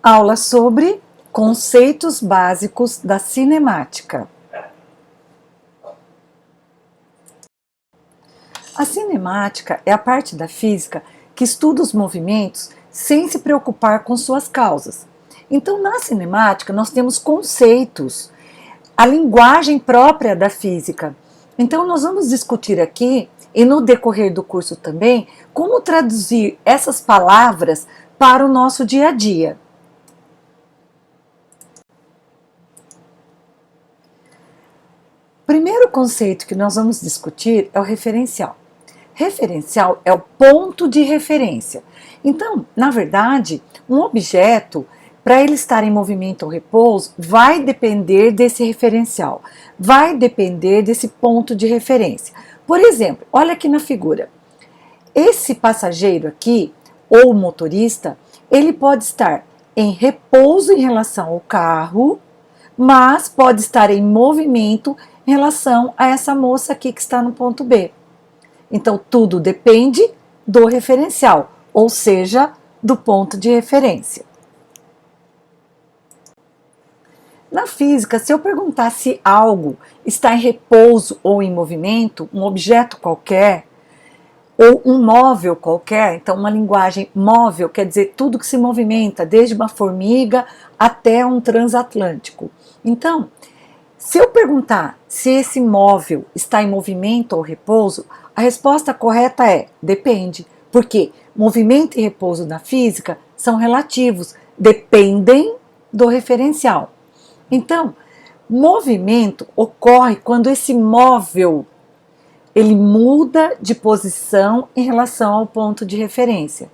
Aula sobre conceitos básicos da cinemática. A cinemática é a parte da física que estuda os movimentos sem se preocupar com suas causas. Então, na cinemática, nós temos conceitos, a linguagem própria da física. Então, nós vamos discutir aqui, e no decorrer do curso também, como traduzir essas palavras para o nosso dia a dia. O primeiro conceito que nós vamos discutir é o referencial. Referencial é o ponto de referência. Então, na verdade, um objeto, para ele estar em movimento ou repouso, vai depender desse referencial, vai depender desse ponto de referência. Por exemplo, olha aqui na figura. Esse passageiro aqui, ou motorista, ele pode estar em repouso em relação ao carro, mas pode estar em movimento em relação a essa moça aqui que está no ponto B. Então, tudo depende do referencial, ou seja, do ponto de referência. Na física, se eu perguntar se algo está em repouso ou em movimento, um objeto qualquer, ou um móvel qualquer, então uma linguagem móvel quer dizer tudo que se movimenta, desde uma formiga até um transatlântico. Então, se eu perguntar se esse móvel está em movimento ou repouso, a resposta correta é depende, porque movimento e repouso na física são relativos, dependem do referencial. Então, movimento ocorre quando esse móvel ele muda de posição em relação ao ponto de referência.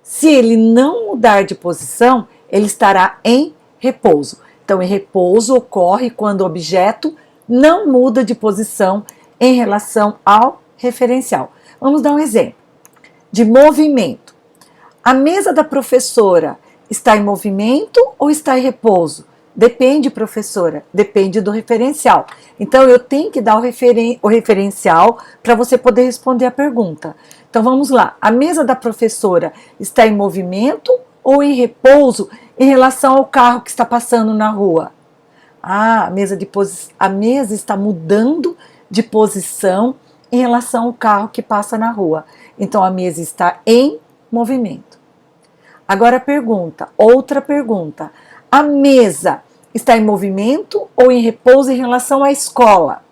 Se ele não mudar de posição, ele estará em repouso. Então, em repouso ocorre quando o objeto não muda de posição em relação ao referencial. Vamos dar um exemplo de movimento. A mesa da professora está em movimento ou está em repouso? Depende, professora, depende do referencial. Então, eu tenho que dar o referencial para você poder responder a pergunta. Então, vamos lá. A mesa da professora está em movimento ou em repouso em relação ao carro que está passando na rua? A mesa está mudando de posição em relação ao carro que passa na rua. Então, a mesa está em movimento. Agora, outra pergunta. A mesa está em movimento ou em repouso em relação à escola?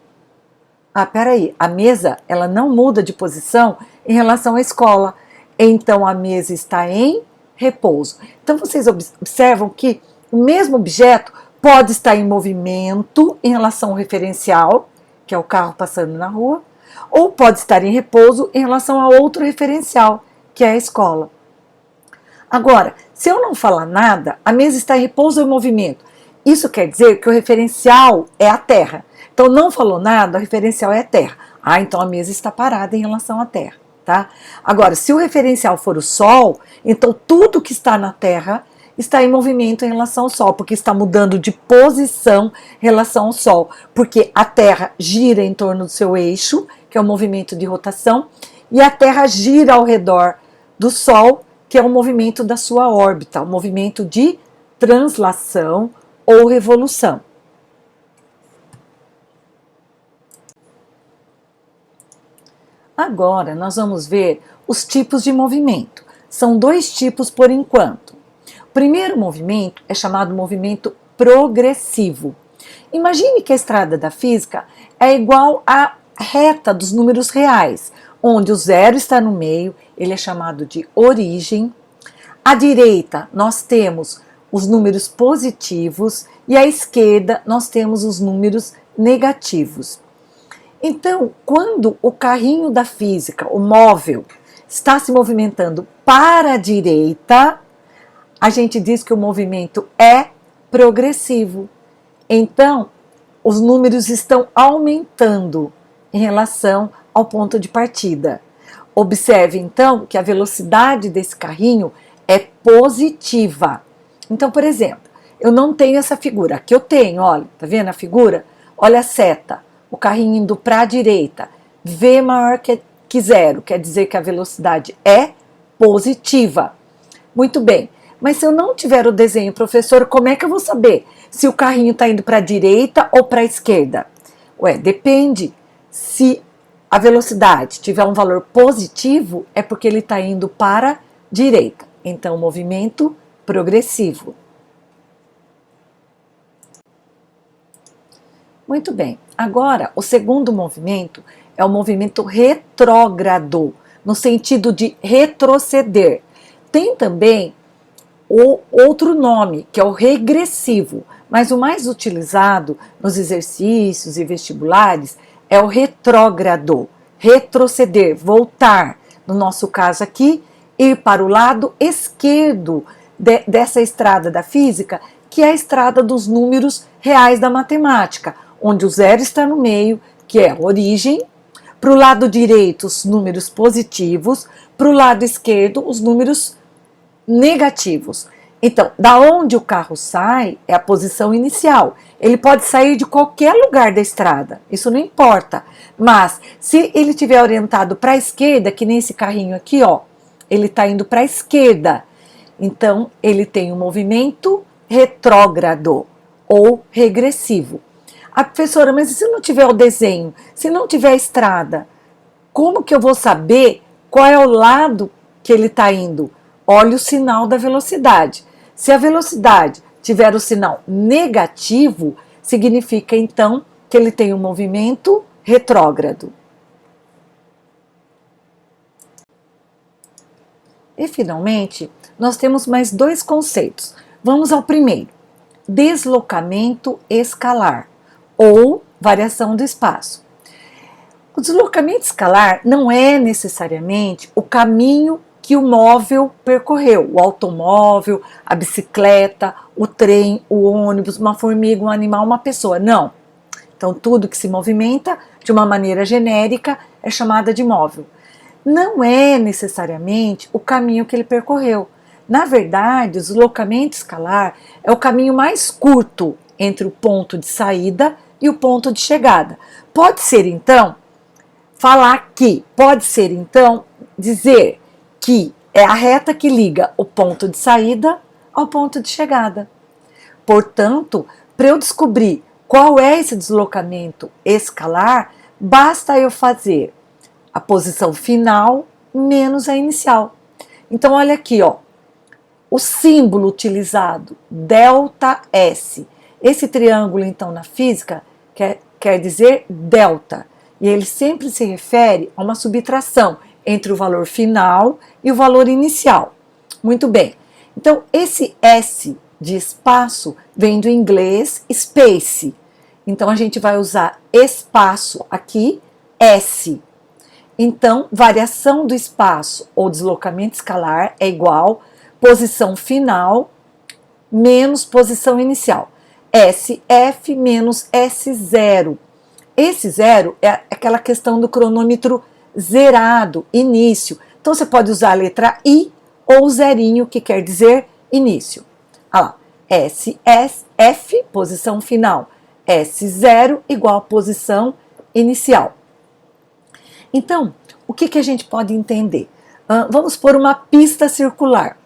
Peraí, a mesa ela não muda de posição em relação à escola. Então, a mesa está em repouso. Então, vocês observam que o mesmo objeto pode estar em movimento em relação ao referencial, que é o carro passando na rua, ou pode estar em repouso em relação a outro referencial, que é a escola. Agora, se eu não falar nada, a mesa está em repouso ou em movimento. Isso quer dizer que o referencial é a Terra. Então, não falou nada, o referencial é a Terra. Então a mesa está parada em relação à Terra, tá? Agora, se o referencial for o Sol, então tudo que está na Terra está em movimento em relação ao Sol, porque está mudando de posição em relação ao Sol, porque a Terra gira em torno do seu eixo, que é o movimento de rotação, e a Terra gira ao redor do Sol, que é o movimento da sua órbita, o movimento de translação ou revolução. Agora, nós vamos ver os tipos de movimento. São dois tipos por enquanto. O primeiro movimento é chamado movimento progressivo. Imagine que a estrada da física é igual à reta dos números reais, onde o zero está no meio, ele é chamado de origem. À direita, nós temos os números positivos e à esquerda, nós temos os números negativos. Então, quando o carrinho da física, o móvel, está se movimentando para a direita, a gente diz que o movimento é progressivo. Então, os números estão aumentando em relação ao ponto de partida. Observe, então, que a velocidade desse carrinho é positiva. Então, por exemplo, eu não tenho essa figura. Aqui eu tenho, olha, tá vendo a figura? Olha a seta, o carrinho indo para a direita. V maior que zero, quer dizer que a velocidade é positiva. Muito bem, Mas se eu não tiver o desenho, professor, como é que eu vou saber se o carrinho está indo para a direita ou para a esquerda? Ué, depende. Se a velocidade tiver um valor positivo, é porque ele está indo para a direita. Então, movimento progressivo. Muito bem. Agora, o segundo movimento é o movimento retrógrado, no sentido de retroceder. Tem também o outro nome, que é o regressivo, mas o mais utilizado nos exercícios e vestibulares é o retrógrado, retroceder, voltar, no nosso caso aqui, ir para o lado esquerdo dessa estrada da física, que é a estrada dos números reais da matemática, onde o zero está no meio, que é a origem, para o lado direito os números positivos, para o lado esquerdo os números negativos. Então, da onde o carro sai é a posição inicial. Ele pode sair de qualquer lugar da estrada, isso não importa. Mas se ele estiver orientado para a esquerda, que nem esse carrinho aqui, ó, ele está indo para a esquerda. Então, ele tem um movimento retrógrado ou regressivo. A professora, mas e se não tiver o desenho, se não tiver a estrada, como que eu vou saber qual é o lado que ele está indo? Olha o sinal da velocidade. Se a velocidade tiver o sinal negativo, significa então que ele tem um movimento retrógrado. E finalmente, nós temos mais dois conceitos. Vamos ao primeiro: deslocamento escalar ou variação do espaço. O deslocamento escalar não é necessariamente o caminho que o móvel percorreu, o automóvel, a bicicleta, o trem, o ônibus, uma formiga, um animal, uma pessoa. Não. Então, tudo que se movimenta de uma maneira genérica é chamada de móvel. Não é necessariamente o caminho que ele percorreu. Na verdade, o deslocamento escalar é o caminho mais curto entre o ponto de saída e o ponto de chegada. Pode ser, então, dizer que é a reta que liga o ponto de saída ao ponto de chegada. Portanto, para eu descobrir qual é esse deslocamento escalar, basta eu fazer a posição final menos a inicial. Então, olha aqui, ó, o símbolo utilizado, ΔS. Esse triângulo, então, na física, quer dizer delta. E ele sempre se refere a uma subtração entre o valor final e o valor inicial. Muito bem. Então, esse S de espaço vem do inglês space. Então, a gente vai usar espaço aqui, S. Então, variação do espaço ou deslocamento escalar é igual posição final menos posição inicial. SF menos S0. Esse zero é aquela questão do cronômetro zerado, início. Então, você pode usar a letra I ou o zerinho, que quer dizer início. Olha lá, SF, posição final. S0 igual a posição inicial. Então, o que a gente pode entender? Vamos por uma pista circular.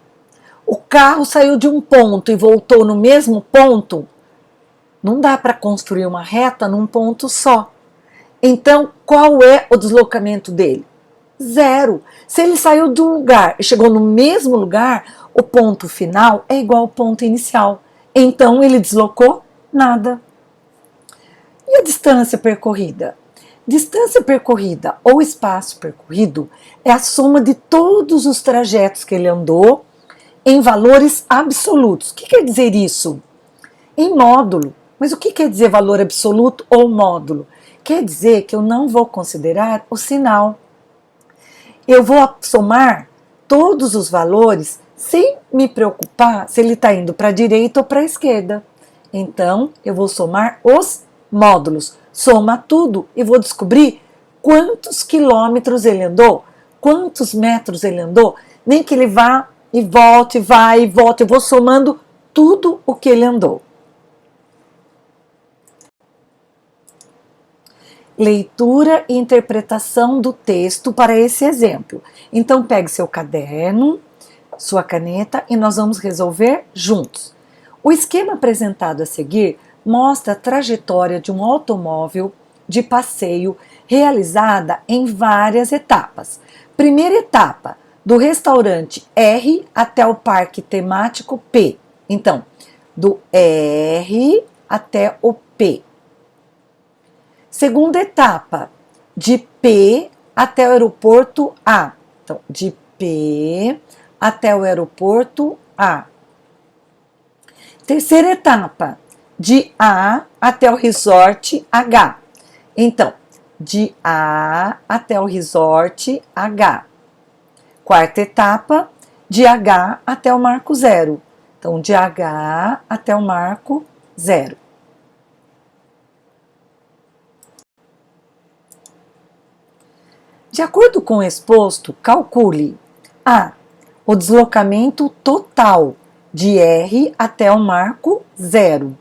O carro saiu de um ponto e voltou no mesmo ponto. Não dá para construir uma reta num ponto só. Então, qual é o deslocamento dele? Zero. Se ele saiu de um lugar e chegou no mesmo lugar, o ponto final é igual ao ponto inicial. Então, ele deslocou nada. E a distância percorrida? Distância percorrida ou espaço percorrido é a soma de todos os trajetos que ele andou em valores absolutos. O que quer dizer isso? Em módulo. Mas o que quer dizer valor absoluto ou módulo? Quer dizer que eu não vou considerar o sinal. Eu vou somar todos os valores sem me preocupar se ele está indo para a direita ou para a esquerda. Então, eu vou somar os módulos. Soma tudo e vou descobrir quantos quilômetros ele andou, quantos metros ele andou, nem que ele vá e volte, vai e volte. Eu vou somando tudo o que ele andou. Leitura e interpretação do texto para esse exemplo. Então, pegue seu caderno, sua caneta e nós vamos resolver juntos. O esquema apresentado a seguir mostra a trajetória de um automóvel de passeio realizada em várias etapas. Primeira etapa, do restaurante R até o parque temático P. Então, do R até o P. Segunda etapa, de P até o aeroporto A. Então, de P até o aeroporto A. Terceira etapa, de A até o resort H. Então, de A até o resort H. Quarta etapa, de H até o marco zero. Então, de H até o marco zero. De acordo com o exposto, calcule A. O deslocamento total de R até o marco zero.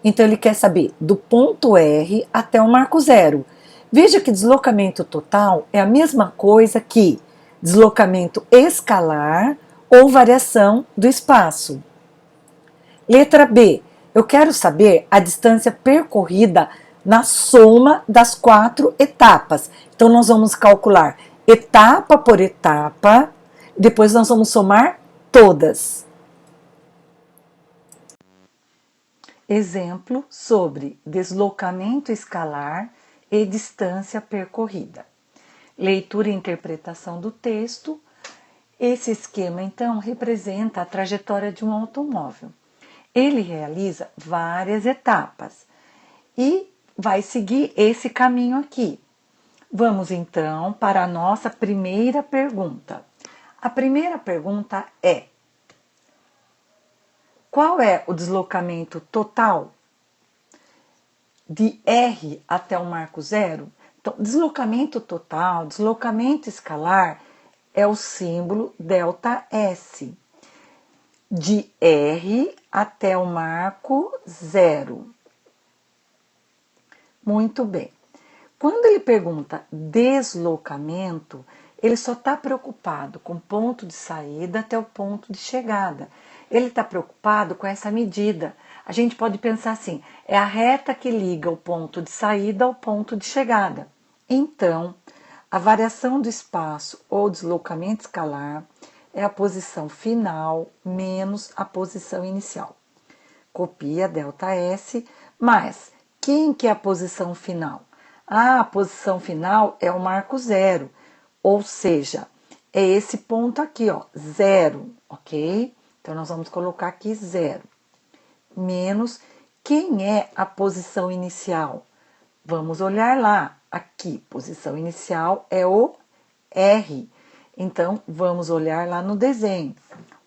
Então, ele quer saber do ponto R até o marco zero. Veja que deslocamento total é a mesma coisa que deslocamento escalar ou variação do espaço. Letra B. Eu quero saber a distância percorrida na soma das 4 etapas. Então, nós vamos calcular etapa por etapa, depois nós vamos somar todas. Exemplo sobre deslocamento escalar e distância percorrida. Leitura e interpretação do texto. Esse esquema, então, representa a trajetória de um automóvel. Ele realiza várias etapas e vai seguir esse caminho aqui. Vamos, então, para a nossa primeira pergunta. A primeira pergunta é: qual é o deslocamento total de R até o marco zero? Então, deslocamento total, deslocamento escalar, é o símbolo ΔS. De R até o marco zero. Muito bem. Quando ele pergunta deslocamento, ele só está preocupado com o ponto de saída até o ponto de chegada. Ele está preocupado com essa medida. A gente pode pensar assim, é a reta que liga o ponto de saída ao ponto de chegada. Então, a variação do espaço ou deslocamento escalar é a posição final menos a posição inicial. Copia ΔS, mas quem que é a posição final? A posição final é o marco zero, ou seja, é esse ponto aqui, ó, zero, ok? Então, nós vamos colocar aqui zero. Menos quem é a posição inicial? Vamos olhar lá, aqui, posição inicial é o R. Então, vamos olhar lá no desenho.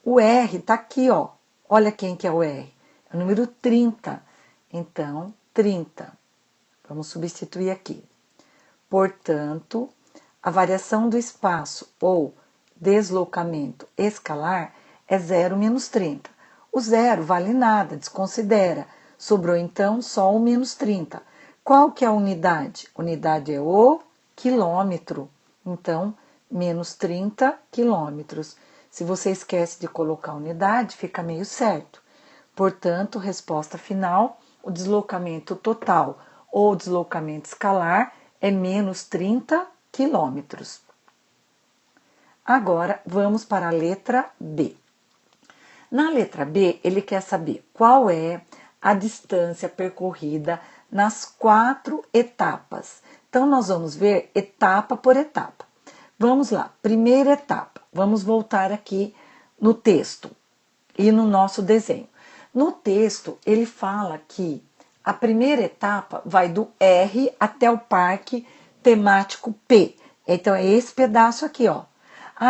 O R está aqui, ó. Olha quem que é o R. É o número 30. Então, 30. Vamos substituir aqui. Portanto, a variação do espaço ou deslocamento escalar é 0 menos 30. O zero vale nada, desconsidera. Sobrou, então, só o menos 30. Qual que é a unidade? Unidade é o quilômetro. Então, menos 30 quilômetros. Se você esquece de colocar unidade, fica meio certo. Portanto, resposta final, o deslocamento total ou deslocamento escalar é menos 30 quilômetros. Agora, vamos para a letra B. Na letra B, ele quer saber qual é a distância percorrida nas 4 etapas. Então, nós vamos ver etapa por etapa. Vamos lá, primeira etapa. Vamos voltar aqui no texto e no nosso desenho. No texto, ele fala que a primeira etapa vai do R até o parque temático P. Então, é esse pedaço aqui, ó.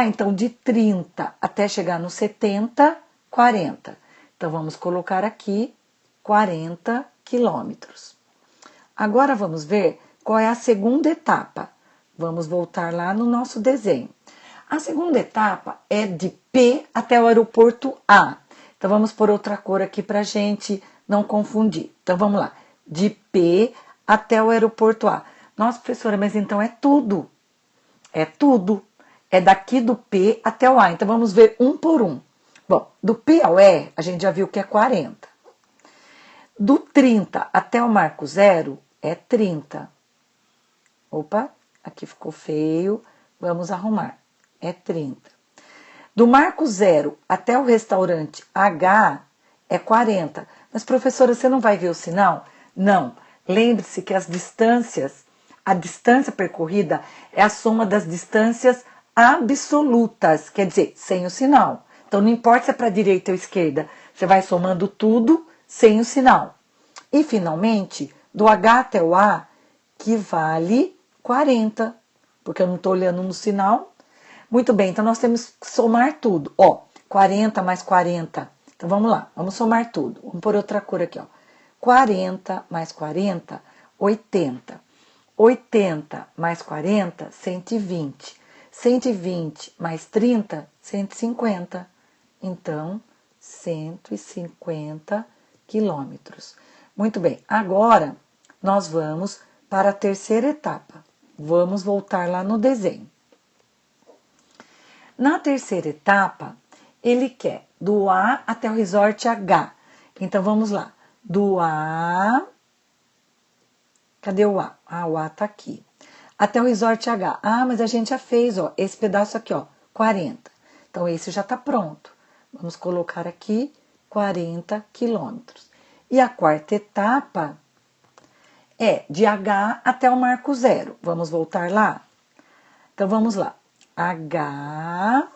Então, de 30 até chegar no 70, 40. Então, vamos colocar aqui 40 quilômetros. Agora, vamos ver qual é a segunda etapa. Vamos voltar lá no nosso desenho. A segunda etapa é de P até o aeroporto A. Então, vamos por outra cor aqui para a gente não confundir. Então, vamos lá. De P até o aeroporto A. Nossa, professora, mas então é tudo. É tudo. é daqui do P até o A. Então, vamos ver um por um. Bom, do P ao E, a gente já viu que é 40. Do 30 até o marco zero, é 30. Opa, aqui ficou feio. Vamos arrumar. É 30. Do marco zero até o restaurante H, é 40. Mas, professora, você não vai ver o sinal? Não. Lembre-se que as distâncias, a distância percorrida é a soma das distâncias absolutas, quer dizer, sem o sinal. Então, não importa se é para a direita ou esquerda, você vai somando tudo sem o sinal. E, finalmente, do H até o A, que vale 40, porque eu não estou olhando no sinal. Muito bem, então nós temos que somar tudo. Ó, 40 mais 40. Então, vamos lá, vamos somar tudo. Vamos pôr outra cor aqui, ó. 40 mais 40, 80. 80 mais 40, 120. 120 mais 30, 150. Então, 150 quilômetros. Muito bem, agora nós vamos para a terceira etapa. Vamos voltar lá no desenho. Na terceira etapa, ele quer do A até o resort H. Então, vamos lá. Do A... Cadê o A? Ah, o A tá aqui. Até o resort H. Ah, mas a gente já fez, ó, esse pedaço aqui, ó, 40. Então, esse já tá pronto. Vamos colocar aqui 40 quilômetros. E a quarta etapa é de H até o marco zero. Vamos voltar lá? Então, vamos lá. H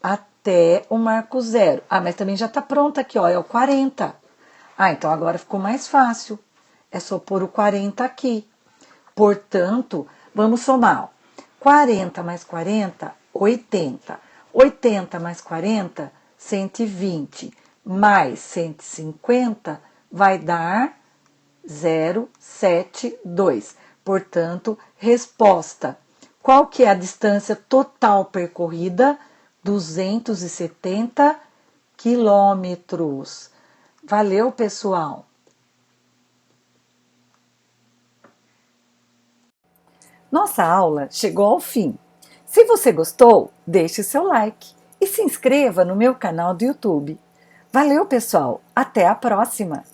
até o marco zero. Ah, mas também já tá pronto aqui, ó, é o 40. Ah, então agora ficou mais fácil. É só pôr o 40 aqui. Portanto, vamos somar, ó. 40 mais 40, 80. 80 mais 40, 120. Mais 150 vai dar 072. Portanto, resposta. Qual que é a distância total percorrida? 270 quilômetros. Valeu, pessoal! Nossa aula chegou ao fim. Se você gostou, deixe seu like e se inscreva no meu canal do YouTube. Valeu, pessoal! Até a próxima!